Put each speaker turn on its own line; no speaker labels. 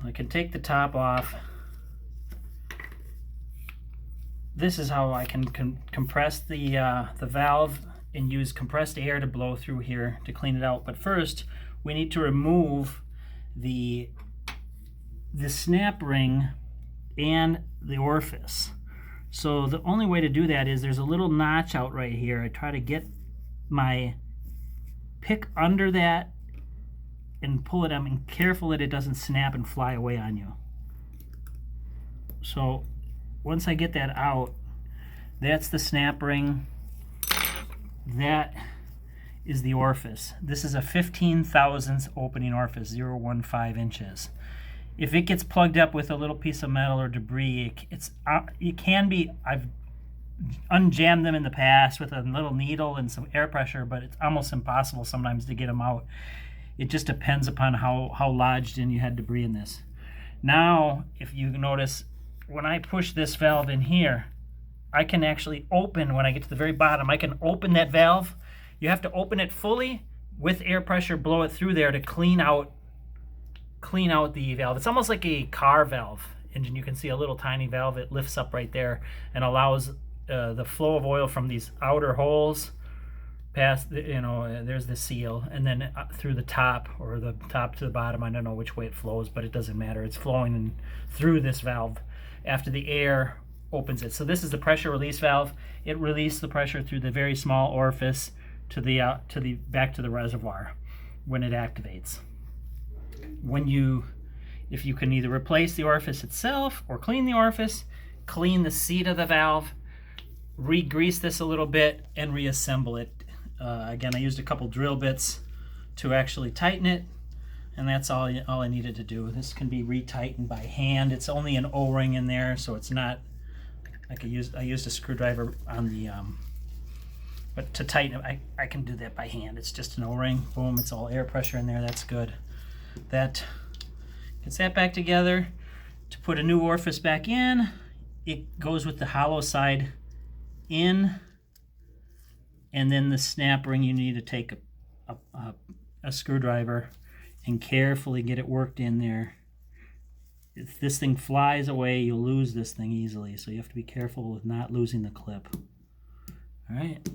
I can take the top off. This is how I can compress the valve and use compressed air to blow through here to clean it out. But first, we need to remove the snap ring and the orifice. So the only way to do that is there's a little notch out right here. I try to get my pick under that and pull it. I'm careful that it doesn't snap and fly away on you. So once I get that out, that's the snap ring. That is the orifice. This is a 15 thousandths opening orifice, 0.15 inches. If it gets plugged up with a little piece of metal or debris, it can be, I've unjammed them in the past with a little needle and some air pressure, but it's almost impossible sometimes to get them out. It just depends upon how lodged in you had debris in this. Now, if you notice, when I push this valve in here, I can actually open, when I get to the very bottom, I can open that valve. You have to open it fully with air pressure, blow it through there to clean out the valve. It's almost like a car valve engine. You can see a little tiny valve. It lifts up right there and allows the flow of oil from these outer holes past, there's the seal, and then through the top, or the top to the bottom. I don't know which way it flows, but it doesn't matter. It's flowing through this valve after the air opens it. So this is the pressure release valve. It releases the pressure through the very small orifice to the back to the reservoir when it activates. If you can either replace the orifice itself or clean the orifice, clean the seat of the valve, re-grease this a little bit, and reassemble it. Again, I used a couple drill bits to actually tighten it, and that's all I needed to do. This can be retightened by hand. It's only an O-ring in there, so it's not like I used a screwdriver on the but to tighten it, I can do that by hand. It's just an O-ring. Boom, it's all air pressure in there. That's good. That gets that back together. To put a new orifice back in, it goes with the hollow side in, and then the snap ring, you need to take a screwdriver and carefully get it worked in there. If this thing flies away, you'll lose this thing easily, so you have to be careful with not losing the clip. All right.